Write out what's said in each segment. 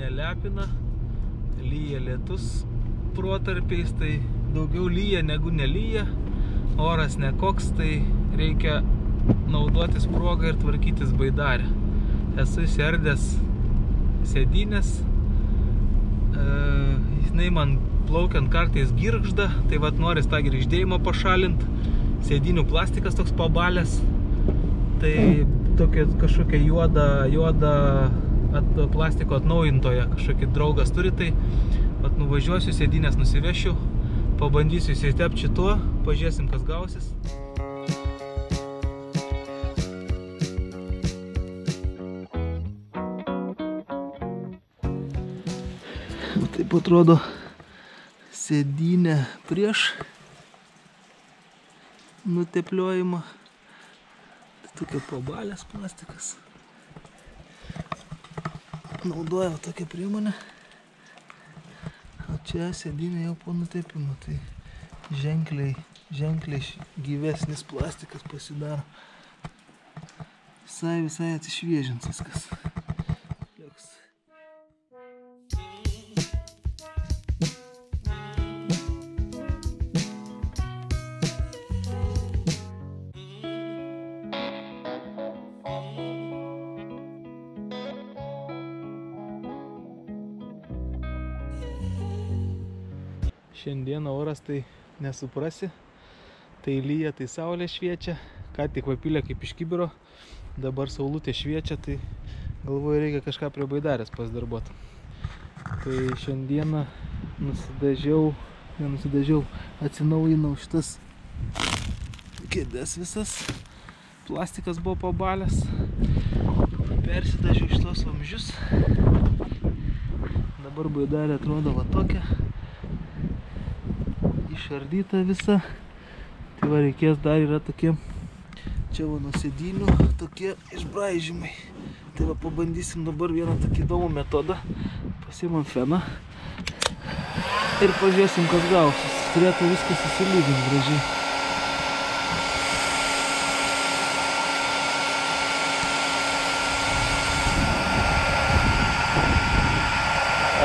nelepina, lyja lietus protarpiais, tai daugiau lyja negu nelyja, oras nekoks, tai reikia naudotis progą ir tvarkytis baidarę. Esu įsiardęs sėdynės, jinai man plaukiant kartais girgžda, tai vat noris tą girgždėjimą pašalint, sėdinių plastikas toks pabalęs, tai tokia kažkokia juoda plastiko atnaujintoja, kažkokį draugas turi, tai vat nuvažiuosiu, sėdynės nusivešiu, pabandysiu įsitepti šituo, pažiūrėsim, kas gausis. Taip atrodo sėdynė prieš nutepliojimą. Tokia pabalės plastikas. Naudojau tokią priemonę. O čia sėdynė jau po nutepimo. Tai ženkliai gyvesnis plastikas pasidaro. Visai atsišviežins viskas. Šiandieną oras tai nesuprasi, tai lyja, tai saulė šviečia, ką tik papylė kaip iš kibiro, dabar saulutė šviečia, tai galvoju reikia kažką prie baidarės pasidarbuoti. Tai šiandieną atsinaujinau šitas kėdes visas, plastikas buvo pabalęs, persidažiau šitos vamzdžius, dabar baidarė atrodo va tokia. Išardyta visa, tai va reikės dar yra tokie, čia va nuo sėdynių tokie išbraižymai. Tai va pabandysim dabar vieną tokį įdomų metodą, pasiimam feną ir pažiūrėsim, kas gausis. Turėtų viskas susilyginti gražiai.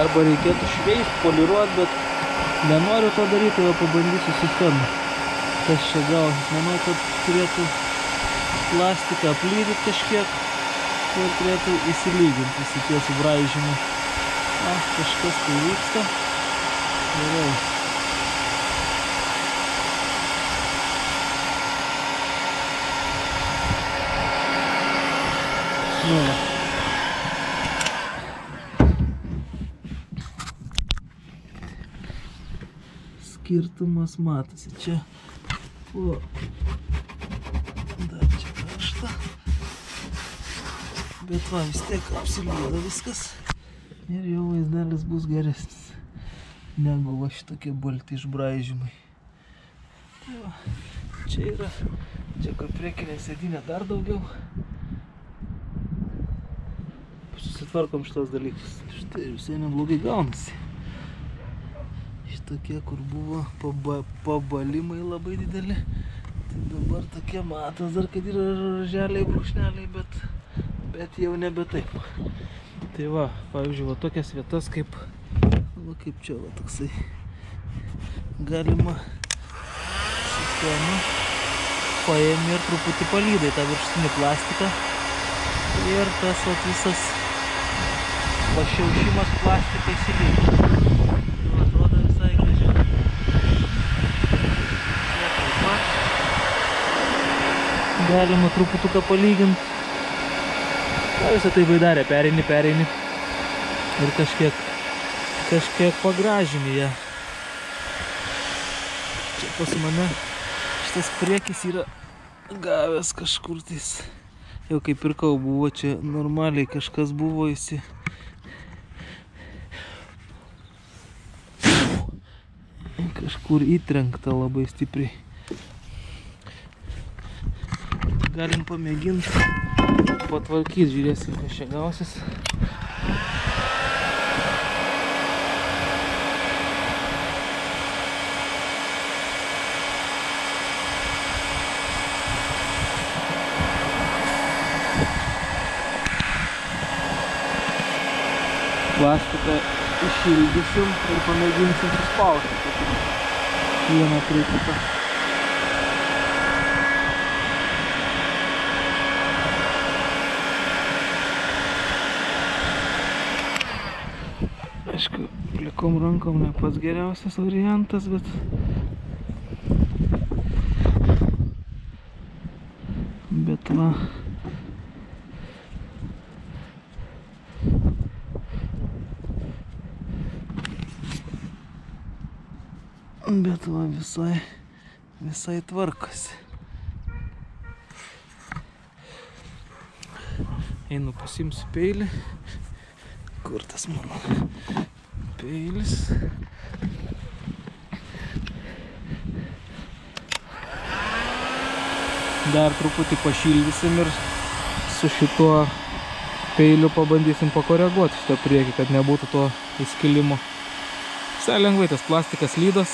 Arba reikėtų šveist, poliruot, bet nenoriu to daryti, tai pabandysiu su fenu. Kas čia gausis? Manau, kad turėtų plastiką aplydyti kažkiek ir turėtų įsilyginti visi tie subraižymai. Kažkas tai vyksta. Gerai. Skirtumas matosi čia. Dar čia karšta. Bet va, vis tiek apsilydo viskas. Ir jau vaizdelis bus geresnis negu va šitokie balti išbraižymai. Tai va, čia yra, čia kur priekinė sėdynė dar daugiau. Susitvarkom šitos dalykus. Štai visai neblogai gaunasi. Tokie, kur buvo pabalimai labai dideli, tai dabar tokie matos, dar kad yra želiai, brūkšneliai, bet jau nebe taip. Tai va, pavyzdžiui, va tokias vietas kaip čia, va toksai galima su fenu paėmė ir truputį palydai tą viršutinį plastiką ir tas va visas pašiaušimas plastiką įsilygina. Galima truputuką palyginti. Visą tai baidarė, pereini ir kažkiek pagražini ją. Čia pas mane šitas priekis yra gavęs kažkur tais. Jau kaip pirkau, buvo čia normaliai kažkas buvo kažkur įtrenkta labai stipriai. Galim pamėginti patvarkyti, žiūrėsim, kas čia gausis. Plastiką išildysim ir pamėginsim suspausti vieną prie kitą. Aišku, plikom rankom ne pats geriausias variantas, bet va. Bet va visai tvarkosi. Einu pasiimsiu peilį. Kur tas mano peilis? Dar truputį pašildysim ir su šituo peiliu pabandysim pakoreguoti šitą priekį, kad nebūtų to įskilimo. Visai lengvai tas plastikas lydos,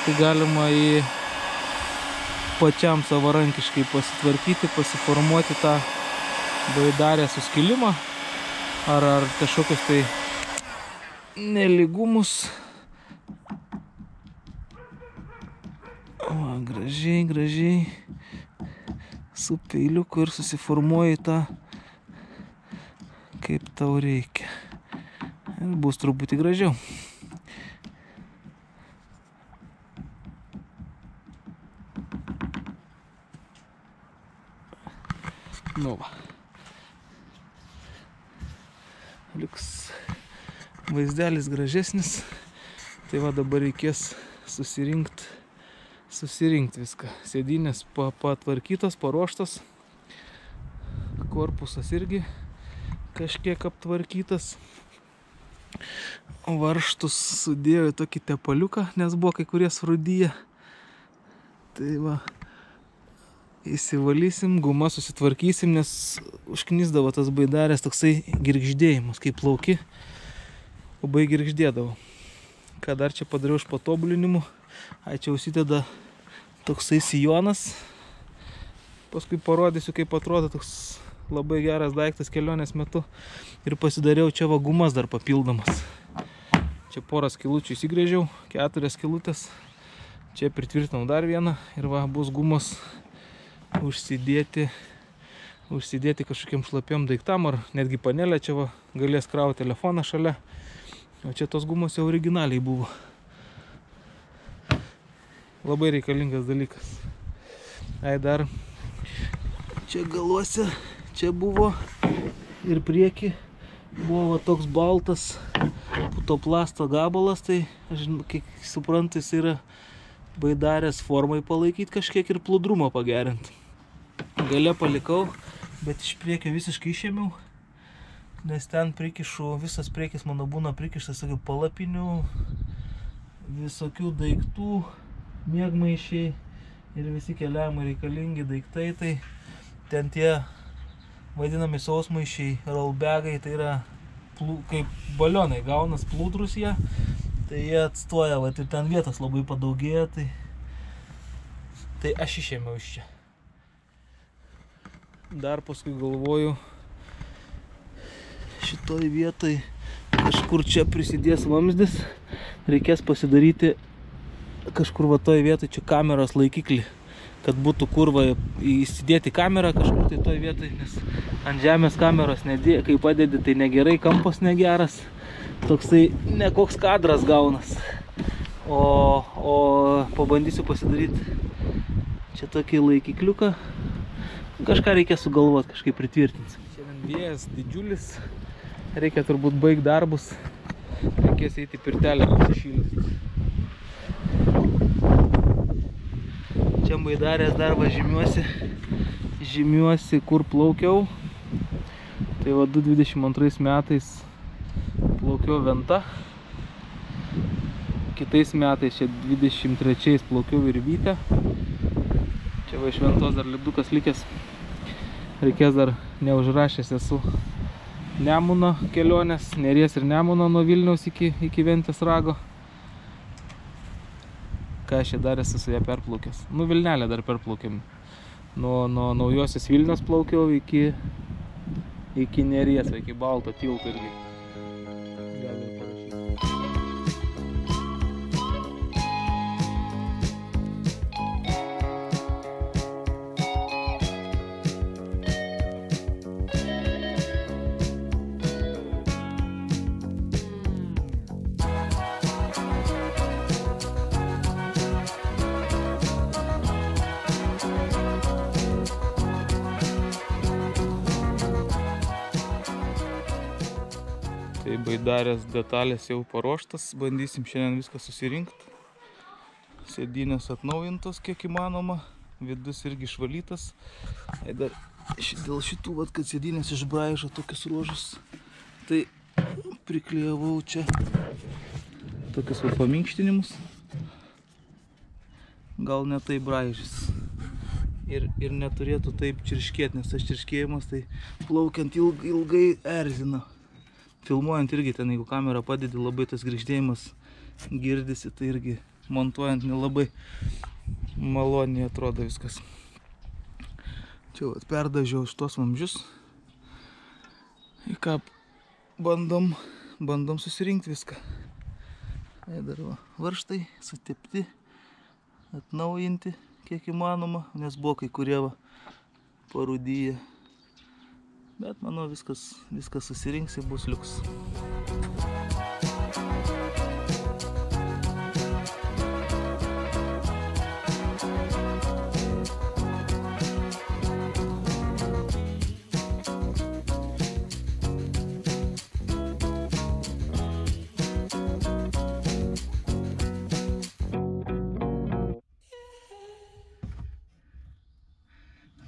tai galima į pačiam savarankiškai pasitvarkyti, pasiformuoti tą baidarę suskilimą ar kažkokius tai nelygumus. O, gražiai su peiliuku ir susiformuoji tą, kaip tau reikia. Ir bus truputį gražiau. Nu va. Liks vaizdelis gražesnis. Tai va dabar reikės susirinkti viską. Sėdynės patvarkytos, paruoštos. Korpusas irgi kažkiek aptvarkytas. Varžtus sudėjau į tokį tepaliuką, nes buvo kai kurie surūdiję. Tai va, įsivalysim, gumą susitvarkysim, nes užknisdavo tas baidarės toksai girgždėjimas, kai plauki. Labai girgždėdavo. Ką dar čia padariau iš patobulinimų? Čia užsideda toksai sijonas. Paskui parodysiu, kaip atrodo toks labai geras daiktas kelionės metu. Ir pasidariau čia va gumas dar papildomas. Čia porą skilučių įsigrėžiau, 4 skilutės. Čia pritvirtinau dar vieną ir va bus gumos užsidėti kažkokiem šlapiam daiktam ar netgi panelę. Čia va galės krauti telefoną šalia. O čia tos gumos jau originaliai buvo. Labai reikalingas dalykas. Dar čia galuose, čia buvo ir prieki buvo va toks baltas putoplasto gabalas, tai aš kiek suprantu, jis yra baidarės formai palaikyti kažkiek ir plūdrumą pagerinti. Gale palikau, bet iš priekio visiškai išėmiau, nes ten prikišu, visas priekis mano būna prikištas tokių palapinių, visokių daiktų, miegmaišiai ir visi keliavimai reikalingi daiktai, tai ten tie vadinami sausmaišiai, rollbagai, tai yra kaip balionai, gaunas plūdrus jie, tai jie atstoja, va, ir ten vietos labai padaugėja, tai aš išėmiau iš čia. Dar paskui galvoju, šitoj vietoj kažkur čia prisidės vamzdis, reikės pasidaryti kažkur va toj vietoj čia kameros laikiklį, kad būtų kur va įsidėti kamerą kažkur tai toj vietoj, nes ant žemės kameros kai padedi, tai negerai, kampas negeras, toksai nekoks kadras gaunas, o pabandysiu pasidaryti čia tokį laikikliuką, kažką reikia sugalvoti, kažkaip pritvirtinsim. Šiandien vėjas didžiulis, reikia turbūt baigti darbus, reikės eiti į pirtelę pasišildyti. Čia baidarės dar va žymiuosi, kur plaukiau. Tai va 2022 metais plaukiau Venta. Kitais metais, čia 23 plaukiau Virvytę. Čia va iš Ventos dar lipdukas likęs. Reikės dar neužrašęs esu Nemuno kelionės, Neries ir Nemuno nuo Vilniaus iki Ventės rago. Ką aš čia dar esu su ją perplaukęs. Nu, Vilnelę dar perplaukėm. Nuo naujosios Vilnios plaukiau iki Neries, iki Balto tilto irgi. baidarės detalės jau paruoštas, bandysim šiandien viską susirinkti. Sėdynės atnaujintos kiek įmanoma, vidus irgi išvalytas. Dar dėl šitų, kad sėdynės išbraižo tokius ruožus, tai priklijavau čia tokius paminkštinimus. Gal ne taip braižys. Ir neturėtų taip čirškėti, nes tas čirškėjimas tai plaukiant ilgai erzina. Filmuojant irgi ten, jeigu kamerą padedi, labai tas grįždėjimas girdisi, tai irgi montuojant nelabai maloniai atrodo viskas. Čia perdažiau šitos vamzdžius. Į ką bandom susirinkti viską. Dar varžtai sutepti, atnaujinti kiek įmanoma, nes buvo kai kurie parūdyję. Bet manau viskas susirinks ir bus liuks.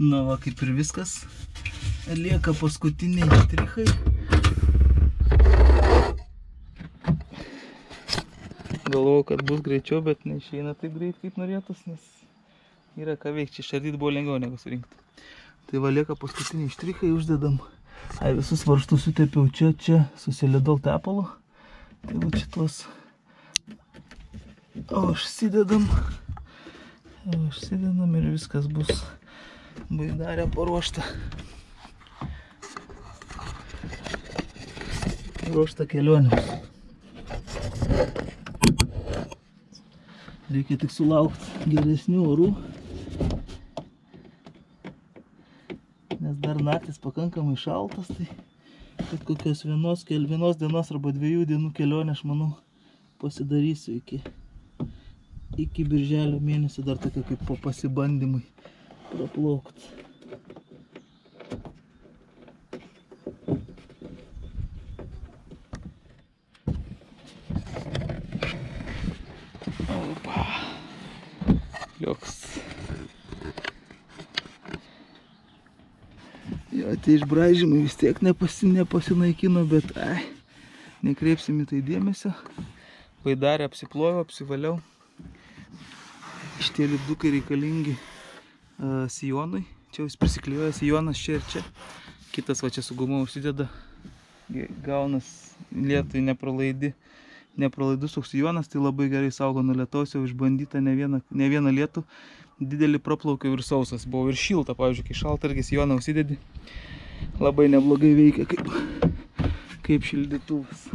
Na va, kaip ir viskas. Lieka paskutiniai štrichai. Galvojau, kad bus greičiau, bet neišeina taip greit, kaip norėtus, nes yra ką veikti. Šardyt buvo lengviau negu surinkti. Tai va, lieka paskutiniai štrichai, uždedam. Visus varžtus sutepiau čia su selidol tepalu. Tai va šitos užsidedam ir viskas bus baidarė paruošta. Ruošta kelionėms. Reikia tik sulaukti geresnių orų, nes dar naktis pakankamai šaltas, tai kad kokios vienos dienos arba 2 dienų kelionė, aš manau, pasidarysiu iki birželio mėnesio, dar tokia kaip po pasibandymui praplaukti. Liuks. Jo, tie išbraižymai vis tiek nepasinaikino, bet nekreipsim į tai dėmesio. Baidarę apsiploviau, apsivaliau. Šitie lipdukai reikalingi sijonui. Čia jis prisiklijuoja sijonas čia ir čia. Kitas va čia su guma užsideda. Gaunas lietui nepralaidus toks sijonas, tai labai gerai saugo nuo lietaus, jau išbandyta ne vieną lietų. Didelį praplaukiau ir sausas. Buvo ir šilta, pavyzdžiui, kai šalta irgi sijoną užsidedi. Labai neblogai veikia kaip šildytuvas.